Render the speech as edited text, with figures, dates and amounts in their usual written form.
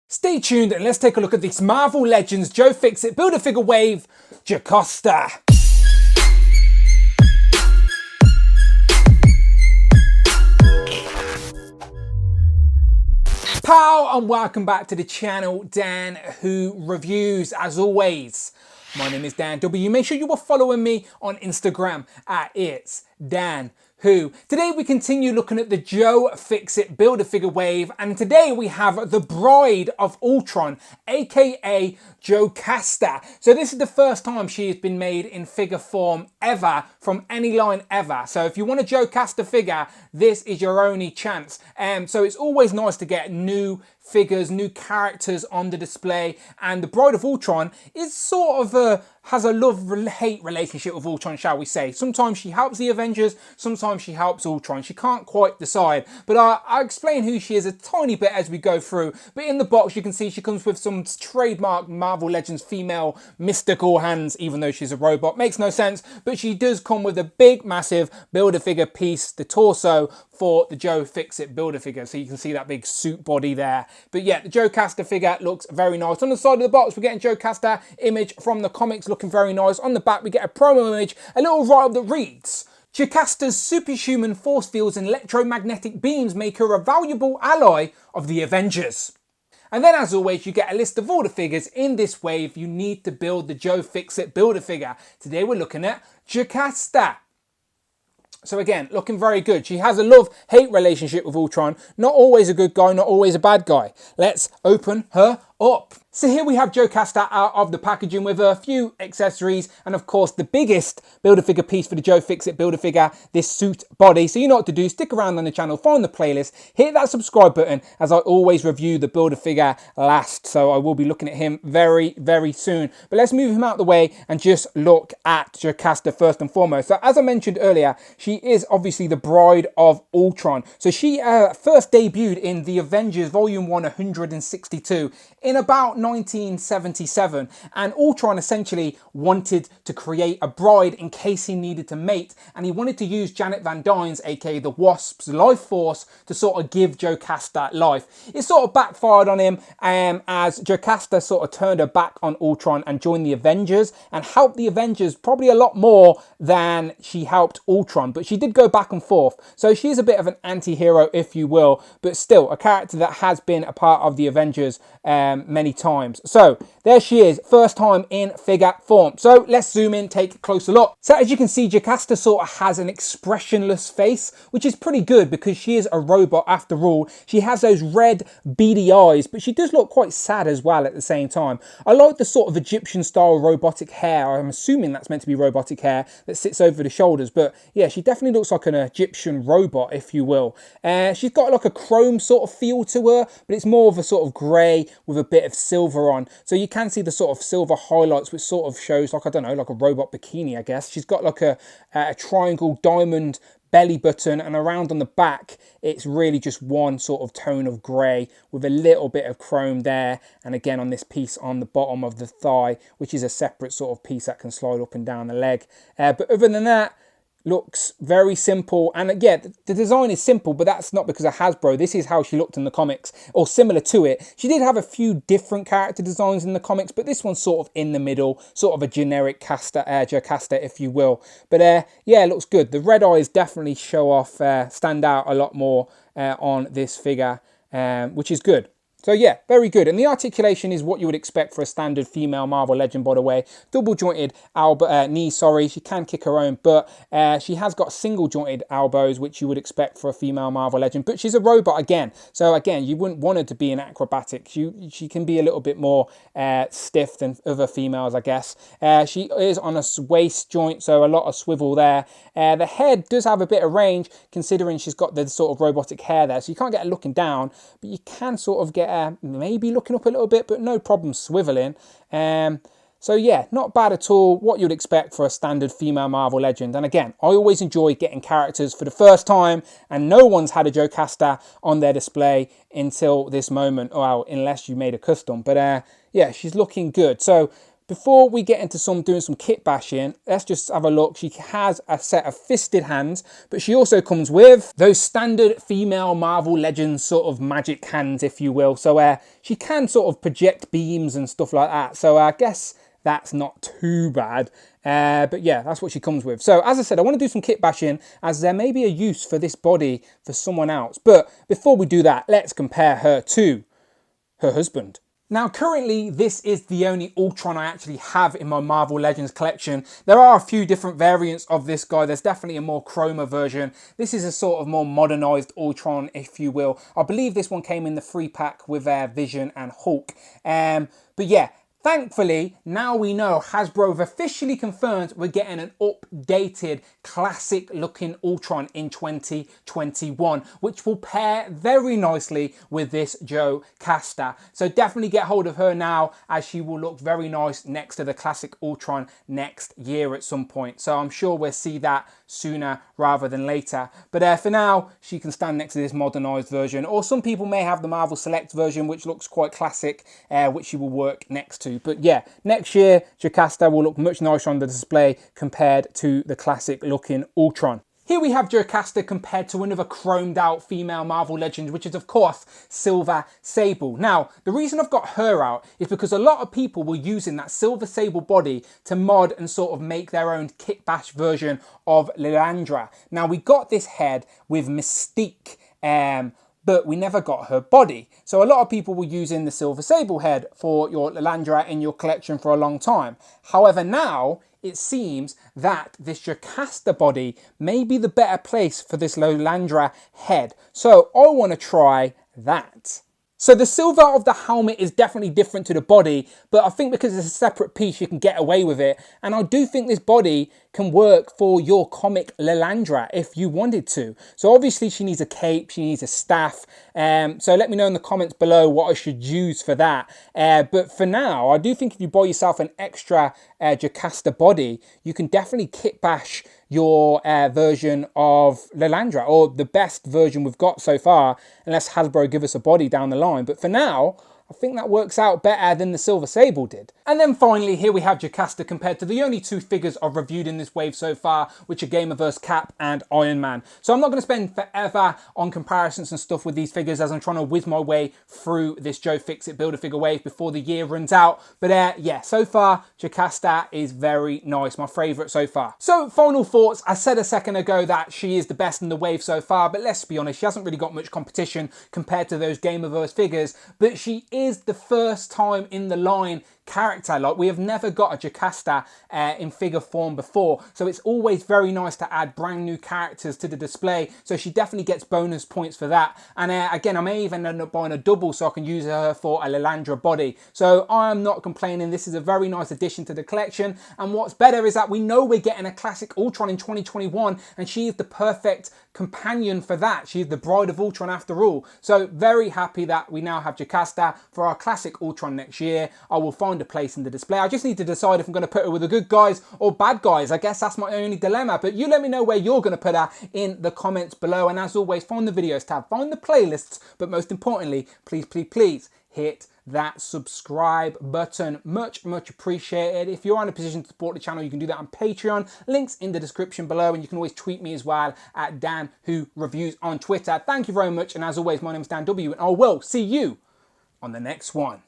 Stay tuned and let's take a look at this Marvel Legends Joe Fixit Build-A-Figure wave, Jocasta. Pow and welcome back to the channel, Dan Who Reviews. As always, my name is Dan W. Make sure you are following me on Instagram at It's Dan Who. Today we continue looking at the Joe Fixit Build-A-Figure wave, and today we have the Bride of Ultron, aka Jocasta. So this is the first time she has been made in figure form ever from any line ever. So if you want a Jocasta figure, this is your only chance. So it's always nice to get new figures, new characters on the display, and the Bride of Ultron is sort of has a love-hate relationship with Ultron, shall we say. Sometimes she helps the Avengers, sometimes she helps Ultron. She can't quite decide, but I'll explain who she is a tiny bit as we go through. But in the box, you can see she comes with some trademark Marvel Legends female mystical hands, even though she's a robot. Makes no sense, but she does come with a big, massive Build-A-Figure piece, the torso, for the Joe Fixit Build-A-Figure. So you can see that big suit body there. But yeah, the Jocasta figure looks very nice. On the side of the box, we're getting Jocasta image from the comics looking very nice. On the back, we get a promo image, a little write-up that reads, Jocasta's superhuman force fields and electromagnetic beams make her a valuable ally of the Avengers. And then, as always, you get a list of all the figures in this wave you need to build the Joe Fixit Build-A-Figure. Today we're looking at Jocasta. So again, looking very good. She has a love-hate relationship with Ultron. Not always a good guy, not always a bad guy. Let's open her up. So here we have Jocasta out of the packaging with a few accessories and of course the biggest Build-A-Figure piece for the Joe Fixit Build-A-Figure, this suit body. So you know what to do, stick around on the channel, find the playlist, hit that subscribe button as I always review the Build-A-Figure last. So I will be looking at him very, very soon. But let's move him out of the way and just look at Jocasta first and foremost. So as I mentioned earlier, she is obviously the Bride of Ultron. So she first debuted in the Avengers Volume 1 162 in about 1977, and Ultron essentially wanted to create a bride in case he needed to mate, and he wanted to use Janet Van Dyne's, aka the Wasp's life force, to sort of give Jocasta life. It sort of backfired on him as Jocasta sort of turned her back on Ultron and joined the Avengers and helped the Avengers probably a lot more than she helped Ultron, but she did go back and forth. So she is a bit of an anti-hero, if you will, but still a character that has been a part of the Avengers many times. So there she is, first time in figure form. So let's zoom in, take a closer look. So as you can see, Jocasta sort of has an expressionless face, which is pretty good because she is a robot after all. She has those red beady eyes, but she does look quite sad as well at the same time. I like the sort of Egyptian style robotic hair. I'm assuming that's meant to be robotic hair that sits over the shoulders, but yeah, she definitely looks like an Egyptian robot, if you will. She's got like a chrome sort of feel to her, but it's more of a sort of grey with a bit of silver on. So you can see the sort of silver highlights, which sort of shows like, I don't know, like a robot bikini, I guess. She's got like a triangle diamond belly button, and around on the back it's really just one sort of tone of grey with a little bit of chrome there, and again on this piece on the bottom of the thigh, which is a separate sort of piece that can slide up and down the leg. But other than that, looks very simple. And yeah, the design is simple, but that's not because of Hasbro. This is how she looked in the comics, or similar to it. She did have a few different character designs in the comics, but this one's sort of in the middle, sort of a generic Jocasta, if you will. But yeah, it looks good. The red eyes definitely show off, stand out a lot more on this figure, which is good. So yeah, very good. And the articulation is what you would expect for a standard female Marvel Legend, by the way. Double jointed knees, sorry. She can kick her own, but she has got single jointed elbows, which you would expect for a female Marvel Legend. But she's a robot again. So again, you wouldn't want her to be an acrobatic. She can be a little bit more stiff than other females, I guess. She is on a waist joint, so a lot of swivel there. The head does have a bit of range, considering she's got the sort of robotic hair there. So you can't get her looking down, but you can sort of get maybe looking up a little bit, but no problem swiveling. So yeah, not bad at all. What you'd expect for a standard female Marvel Legend. And again, I always enjoy getting characters for the first time, and no one's had a Jocasta on their display until this moment. Well, unless you made a custom. But yeah, she's looking good. So before we get into doing some kit bashing, let's just have a look. She has a set of fisted hands, but she also comes with those standard female Marvel Legends sort of magic hands, if you will. So she can sort of project beams and stuff like that. So I guess that's not too bad. But yeah, that's what she comes with. So as I said, I want to do some kit bashing as there may be a use for this body for someone else. But before we do that, let's compare her to her husband. Now, currently, this is the only Ultron I actually have in my Marvel Legends collection. There are a few different variants of this guy. There's definitely a more chroma version. This is a sort of more modernized Ultron, if you will. I believe this one came in the 3-pack with Vision and Hulk. But yeah, thankfully, now we know Hasbro have officially confirmed we're getting an updated, classic-looking Ultron in 2021, which will pair very nicely with this Jocasta. So definitely get hold of her now, as she will look very nice next to the classic Ultron next year at some point. So I'm sure we'll see that sooner rather than later. But for now, she can stand next to this modernized version. Or some people may have the Marvel Select version, which looks quite classic, which she will work next to. But yeah, next year, Jocasta will look much nicer on the display compared to the classic looking Ultron. Here we have Jocasta compared to another chromed out female Marvel Legend, which is of course Silver Sable. Now, the reason I've got her out is because a lot of people were using that Silver Sable body to mod and sort of make their own kit bash version of Lilandra. Now, we got this head with Mystique, but we never got her body. So a lot of people were using the Silver Sable head for your Lilandra in your collection for a long time. However, now it seems that this Jocasta body may be the better place for this Lilandra head. So I want to try that. So the silver of the helmet is definitely different to the body, but I think because it's a separate piece, you can get away with it. And I do think this body can work for your comic Lilandra if you wanted to. So obviously she needs a cape, she needs a staff. So let me know in the comments below what I should use for that. But for now, I do think if you buy yourself an extra Jocasta body, you can definitely kit bash your version of Lilandra, or the best version we've got so far, unless Hasbro give us a body down the line. But for now, I think that works out better than the Silver Sable did. And then finally, here we have Jocasta compared to the only two figures I've reviewed in this wave so far, which are Gamerverse Cap and Iron Man. So I'm not going to spend forever on comparisons and stuff with these figures, as I'm trying to whiz my way through this Joe Fixit Build-A-Figure wave before the year runs out. But yeah, so far, Jocasta is very nice. My favourite so far. So final thoughts. I said a second ago that she is the best in the wave so far, but let's be honest, she hasn't really got much competition compared to those Gamerverse figures, but she is the first time in the line character. Like, we have never got a Jocasta in figure form before, so it's always very nice to add brand new characters to the display. So she definitely gets bonus points for that. And again, I may even end up buying a double so I can use her for a Lilandra body. So I'm not complaining. This is a very nice addition to the collection. And what's better is that we know we're getting a classic Ultron in 2021, and she is the perfect companion for that. She's the Bride of Ultron after all. So very happy that we now have Jocasta for our classic Ultron next year. I will find a place in the display. I just need to decide if I'm going to put her with the good guys or bad guys. I guess that's my only dilemma, but you let me know where you're going to put her in the comments below. And as always, find the videos tab, find the playlists, but most importantly, please hit that subscribe button. Much appreciated. If you're in a position to support the channel, you can do that on Patreon. Links in the description below, and you can always tweet me as well at Dan Who Reviews on Twitter. Thank you very much, and as always, my name is Dan W, and I will see you on the next one.